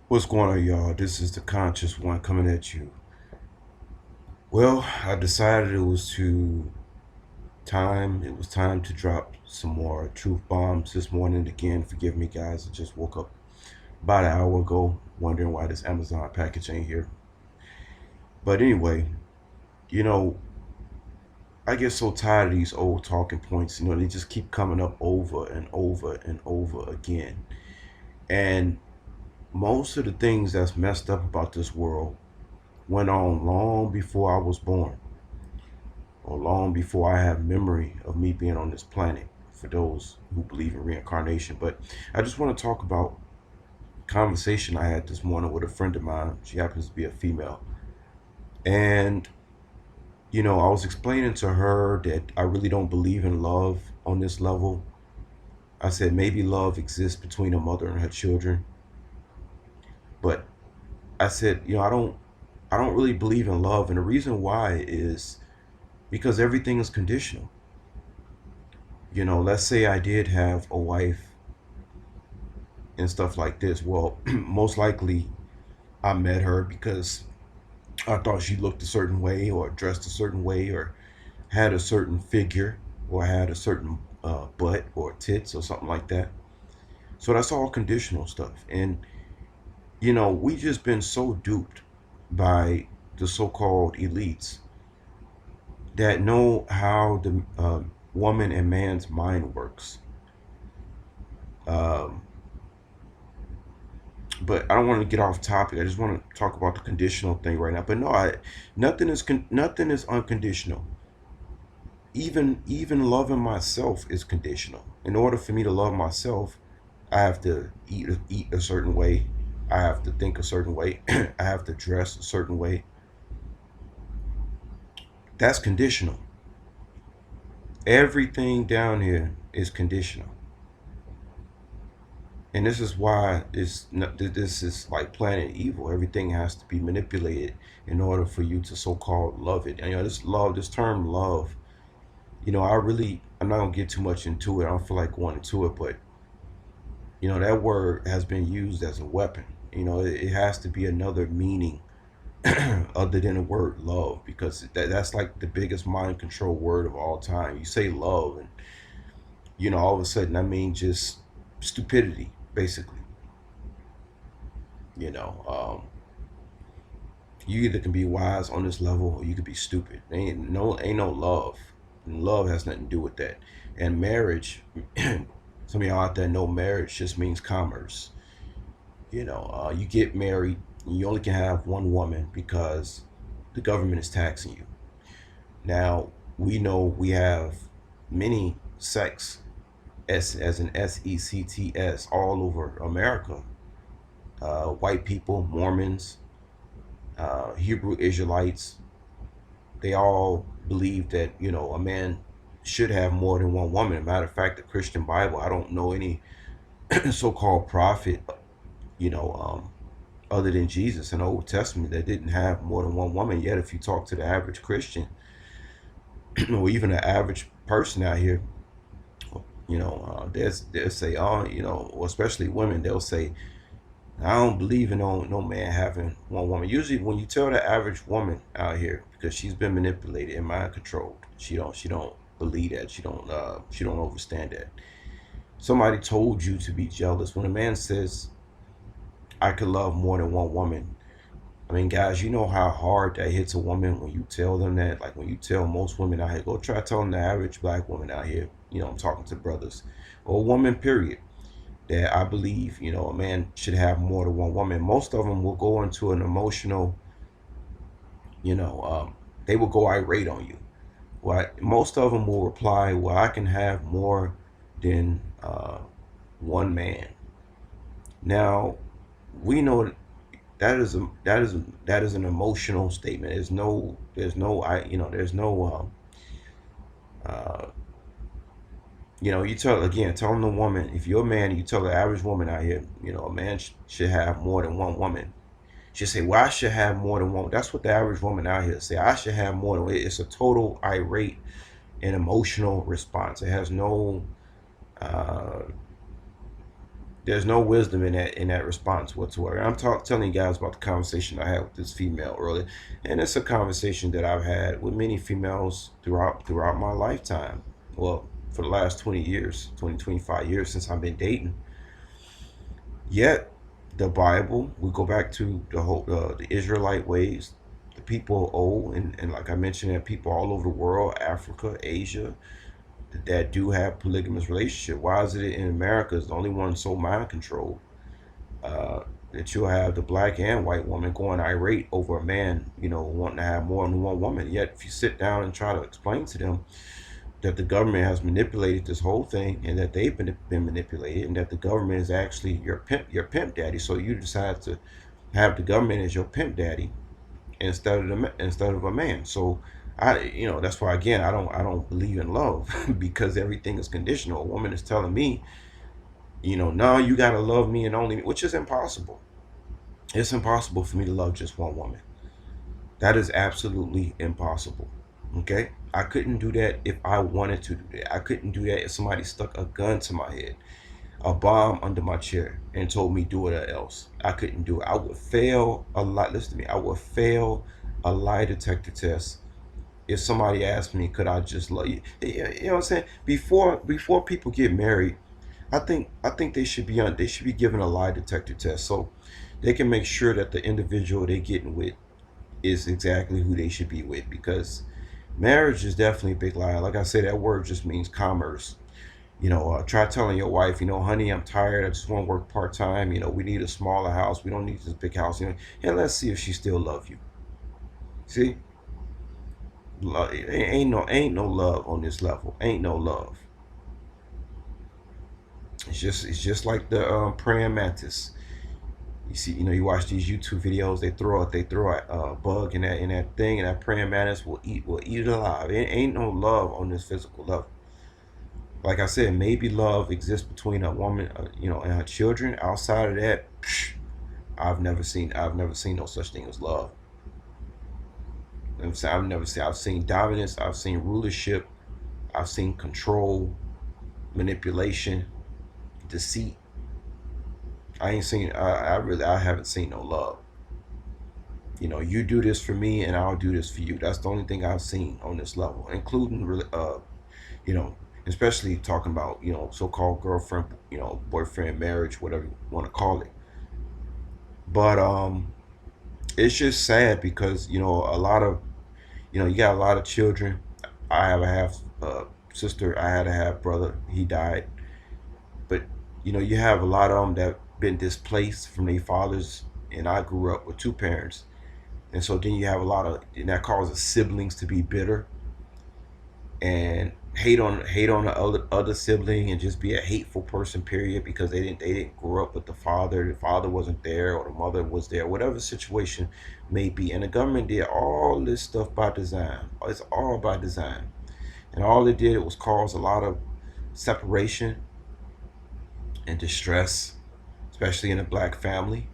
What's going on, y'all? This is the Conscious One coming at you. Well, I decided it was time to drop some more truth bombs this morning. Again, forgive me, guys. I just woke up about an hour ago, wondering why this Amazon package ain't here. But anyway, you know, I get so tired of these old talking points. They just keep coming up over and over and over again. And most of the things that's messed up about this world went on long before I was born, or long before I have memory of me being on this planet, for those who believe in reincarnation. But I just want to talk about a conversation I had this morning with a friend of mine. She happens to be a female. And, I was explaining to her that I really don't believe in love on this level. I said maybe love exists between a mother and her children. But I said, I don't really believe in love. And the reason why is because everything is conditional. Let's say I did have a wife and stuff like this. Well, most likely I met her because I thought she looked a certain way or dressed a certain way or had a certain figure or had a certain butt or tits or something like that. So that's all conditional stuff. And, we just been so duped by the so-called elites that know how the woman and man's mind works. Um, but I don't want to get off topic. I just want to talk about the conditional thing right now. But no, nothing is unconditional. Even loving myself is conditional. In order for me to love myself, I have to eat a certain way. I have to think a certain way. I have to dress a certain way. That's conditional. Everything down here is conditional. And this is why this is like planet evil. Everything has to be manipulated in order for you to so-called love it. And this term love, I'm not gonna get too much into it. I don't feel like going into it, but that word has been used as a weapon. It has to be another meaning other than the word love, because that's like the biggest mind control word of all time. You say love, and all of a sudden I mean just stupidity, basically. You know, you either can be wise on this level or you could be stupid. Ain't no love. And love has nothing to do with that. And marriage, some of y'all out there know marriage just means commerce. You get married, and you only can have one woman because the government is taxing you. Now we know we have many sects, as an sects, all over America. White people, Mormons, Hebrew Israelites, they all believe that a man should have more than one woman. As a matter of fact, the Christian Bible, I don't know any so-called prophet, you know, um, other than Jesus in the Old Testament that didn't have more than one woman. Yet, if you talk to the average Christian or even the average person out here, they'll say, oh, or especially women, they'll say, I don't believe in no man having one woman. Usually, when you tell the average woman out here, because she's been manipulated and mind controlled, she don't believe that. She don't understand that. Somebody told you to be jealous. When a man says, I could love more than one woman, I mean, guys, you know how hard that hits a woman when you tell them that. Like when you tell most women out here, go try telling the average black woman out here. I'm talking to brothers or a woman, period, that I believe, a man should have more than one woman. Most of them will go into an emotional, you know, they will go irate on you. Well, most of them will reply, well, I can have more than one man. Now, we know that is an emotional statement. Uh, you telling the woman, if you're a man, you tell the average woman out here, a man should have more than one woman. She say, well, I should have more than one. That's what the average woman out here say. I should have more than one. It's a total irate and emotional response. It has no, uh, There's no wisdom in that response whatsoever. And I'm telling you guys about the conversation I had with this female earlier, and it's a conversation that I've had with many females throughout my lifetime. Well, for the last 20 years, 25 years since I've been dating. Yet, the Bible, we go back to the Israelite ways, the people of old, and like I mentioned, there are people all over the world, Africa, Asia, that do have polygamous relationship. Why is it in America is the only one so mind controlled? That you'll have the black and white woman going irate over a man, wanting to have more than one woman. Yet, if you sit down and try to explain to them that the government has manipulated this whole thing, and that they've been manipulated, and that the government is actually your pimp daddy, so you decide to have the government as your pimp daddy instead of a man. So that's why again I don't believe in love because everything is conditional. A woman is telling me, no, you gotta love me and only me, which is impossible. It's impossible for me to love just one woman. That is absolutely impossible. Okay? I couldn't do that if I wanted to do that. I couldn't do that if somebody stuck a gun to my head, a bomb under my chair, and told me do it or else. I couldn't do it. I would fail a lot. Listen to me. I would fail a lie detector test if somebody asked me, could I just love you? You know what I'm saying? Before people get married, I think they should be given a lie detector test so they can make sure that the individual they getting with is exactly who they should be with, because marriage is definitely a big lie. Like I said, that word just means commerce. Try telling your wife, honey, I'm tired. I just want to work part time. We need a smaller house. We don't need this big house. And let's see if she still love you. See, ain't no love on this level. Ain't no love. It's just like the praying mantis. You see, you watch these YouTube videos. They throw a bug in that thing, and that praying mantis will eat it alive. It ain't no love on this physical level. Like I said, maybe love exists between a woman, and her children. Outside of that, I've never seen no such thing as love. I've seen dominance. I've seen rulership. I've seen control, manipulation, deceit. I haven't seen no love. You do this for me, and I'll do this for you. That's the only thing I've seen on this level, including you know, especially talking about so-called girlfriend, boyfriend, marriage, whatever you want to call it. But it's just sad because a lot of you got a lot of children. I have a half sister. I had a half brother. He died. But you have a lot of them that been displaced from their fathers, and I grew up with two parents, and so then you have a lot of, and that causes siblings to be bitter and hate on the other sibling, and just be a hateful person, period, because they didn't grow up with the father wasn't there, or the mother was there, whatever the situation may be. And the government did all this stuff by design. It's all by design, and all it did was cause a lot of separation and distress, especially in a black family.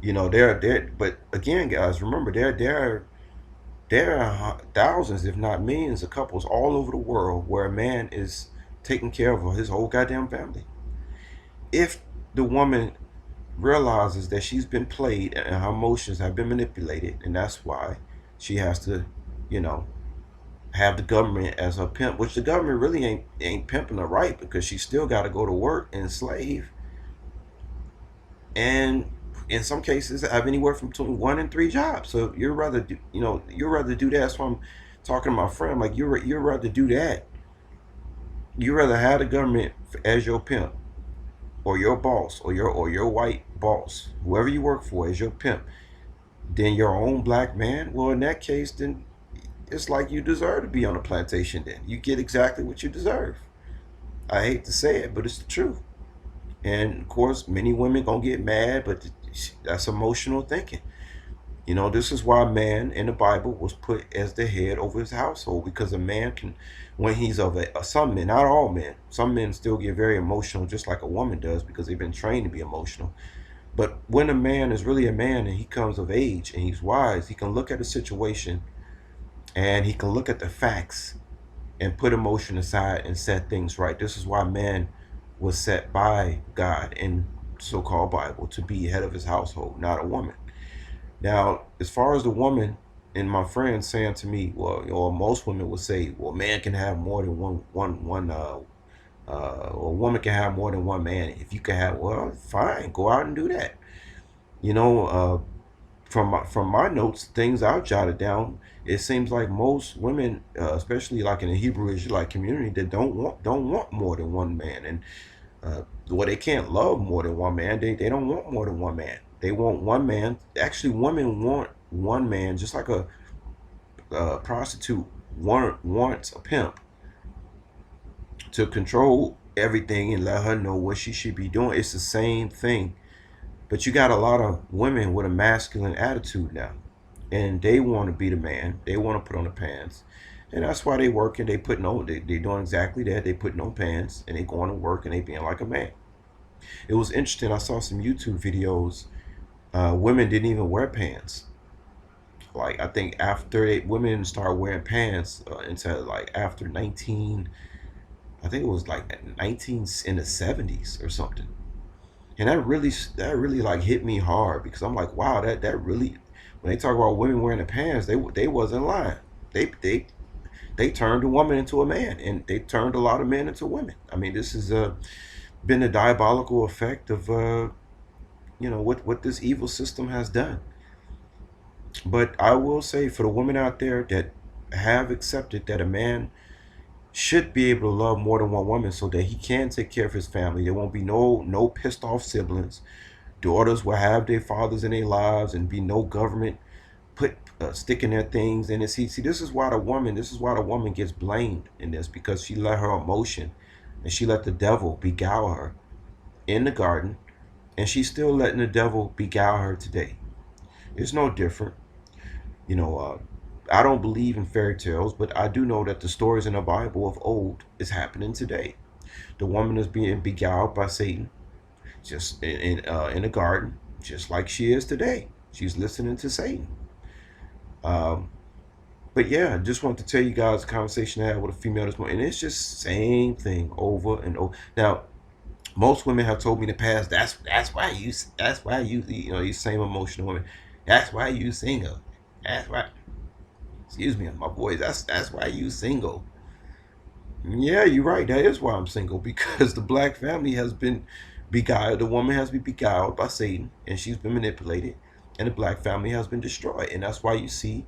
There. But again, guys, remember there are thousands, if not millions, of couples all over the world where a man is taking care of his whole goddamn family. If the woman realizes that she's been played and her emotions have been manipulated, and that's why she has to, you know, have the government as her pimp, which the government really ain't pimping her right, because she still got to go to work and slave, and in some cases have anywhere from between 1 and 3 jobs. So you'd rather do that. That's why I'm talking to my friend. Like, you'd rather do that. You rather have the government as your pimp, or your boss, or your white boss, whoever you work for, as your pimp, than your own black man. Well, in that case, then it's like you deserve to be on a plantation. Then you get exactly what you deserve. I hate to say it, but it's the truth. And of course, many women gonna get mad, but that's emotional thinking. This is why man in the Bible was put as the head over his household, because a man can, when he's some men, not all men, some men still get very emotional, just like a woman does, because they've been trained to be emotional. But when a man is really a man and he comes of age and he's wise, he can look at a situation and he can look at the facts and put emotion aside and set things right. This is why men was set by God in so-called Bible to be head of his household, not a woman. Now, as far as the woman, and my friend saying to me, well, or most women would say, well, man can have more than a woman can have more than one man. If you can have, well, fine, go out and do that. You know, from my notes, things I've jotted down, it seems like most women, especially like in the Hebrew Israelite community, that don't want more than one man, and well, they can't love more than one man. They don't want more than one man. They want one man. Actually, women want one man, just like a prostitute wants a pimp to control everything and let her know what she should be doing. It's the same thing. But you got a lot of women with a masculine attitude now, and they want to be the man. They want to put on the pants, and that's why they working. They putting on. They doing exactly that. They putting on pants, and they going to work, and they being like a man. It was interesting. I saw some YouTube videos. Women didn't even wear pants. Like I think after women started wearing pants into like after 19, I think it was like 19 in the 70s or something. And that really like hit me hard because I'm like, wow, that really, when they talk about women wearing the pants, they wasn't lying. They turned a woman into a man, and they turned a lot of men into women. I mean, this has been a diabolical effect of what this evil system has done. But I will say, for the women out there that have accepted that a man should be able to love more than one woman so that he can take care of his family. There won't be no pissed off siblings. Daughters will have their fathers in their lives and be no government put sticking their things in it. See, this is why the woman gets blamed in this, because she let her emotion and she let the devil beguile her in the garden, and she's still letting the devil beguile her today. It's no different. You know, I don't believe in fairy tales, but I do know that the stories in the Bible of old is happening today. The woman is being beguiled by Satan, just in a garden, just like she is today. She's listening to Satan. Um, but yeah, I just want to tell you guys a conversation I had with a female this morning, and it's just same thing over and over. Now, most women have told me in the past, that's why you these same emotional women, that's why you single. That's why. Excuse me, my boys. That's why you single. Yeah, you're right. That is why I'm single, because the black family has been beguiled. The woman has been beguiled by Satan, and she's been manipulated, and the black family has been destroyed. And that's why you see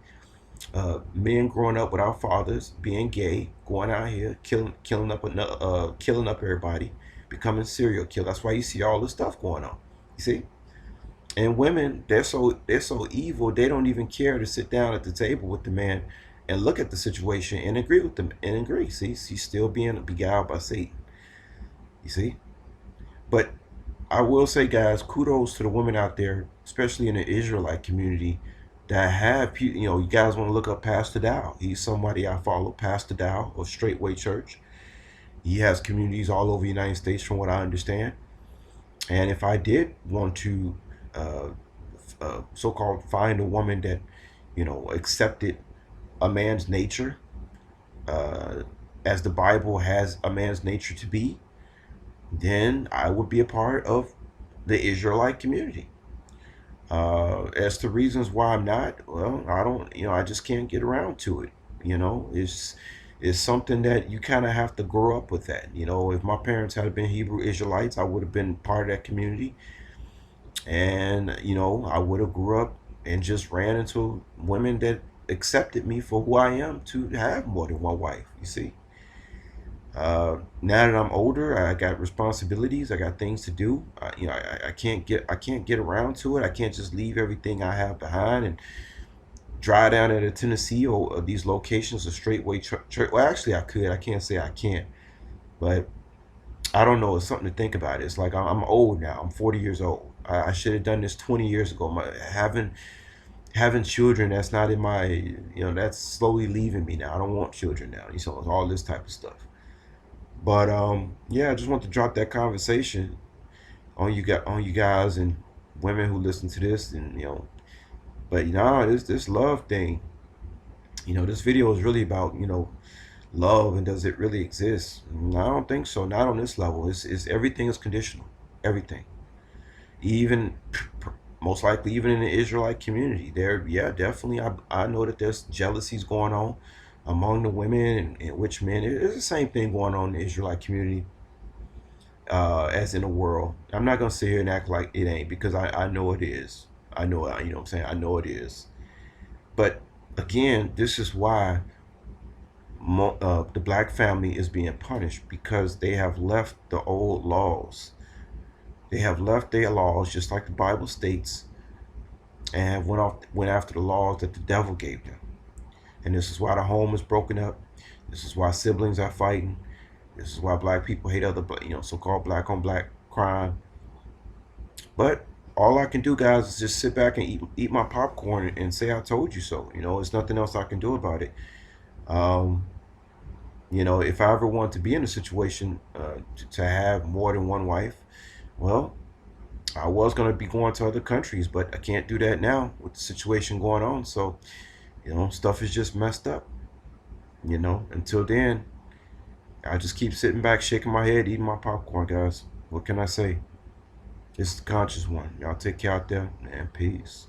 men growing up without fathers, being gay, going out here killing up everybody, becoming serial killers. That's why you see all this stuff going on. You see. And women, they're so evil. They don't even care to sit down at the table with the man and look at the situation and agree with them and agree. See, she's still being beguiled by Satan. You see, but I will say, guys, kudos to the women out there, especially in the Israelite community, that have you guys want to look up Pastor Dow. He's somebody I follow, Pastor Dow of Straightway Church. He has communities all over the United States, from what I understand. And if I did want to uh, so-called find a woman that accepted a man's nature, uh, as the Bible has a man's nature to be, then I would be a part of the Israelite community. As to reasons why I'm not, well, I don't, I just can't get around to it. It's something that you kind of have to grow up with. That if my parents had been Hebrew Israelites, I would have been part of that community, and I would have grew up and just ran into women that accepted me for who I am, to have more than one wife. You see, now that I'm older, I got responsibilities. I got things to do. I can't get around to it. I can't just leave everything I have behind and drive down into Tennessee or these locations of straightway church. Well, actually, I could. I can't say I can't, but I don't know. It's something to think about. It's like I'm old now. I'm 40 years old. I should have done this 20 years ago. Having children, that's not in my, that's slowly leaving me now. I don't want children now. All this type of stuff. But yeah, I just want to drop that conversation on you guys and women who listen to this, and but this love thing. This video is really about love, and does it really exist? No, I don't think so. Not on this level. It's everything is conditional. Everything. Even most likely, even in the Israelite community, there, yeah, definitely. I know that there's jealousies going on among the women and which men. It's the same thing going on in the Israelite community as in the world. I'm not gonna sit here and act like it ain't because I know it is. I know, you know what I'm saying? I know it is. But again, this is why the black family is being punished because they have left the old laws. They have left their laws, just like the Bible states, and went after the laws that the devil gave them. And this is why the home is broken up. This is why siblings are fighting. This is why black people hate other, so-called black on black crime. But all I can do, guys, is just sit back and eat my popcorn and say I told you so. There's nothing else I can do about it. Um, if I ever want to be in a situation to have more than one wife, well, I was going to be going to other countries, but I can't do that now with the situation going on. So, stuff is just messed up. Until then, I just keep sitting back, shaking my head, eating my popcorn, guys. What can I say? It's the conscious one. Y'all take care out there, and peace.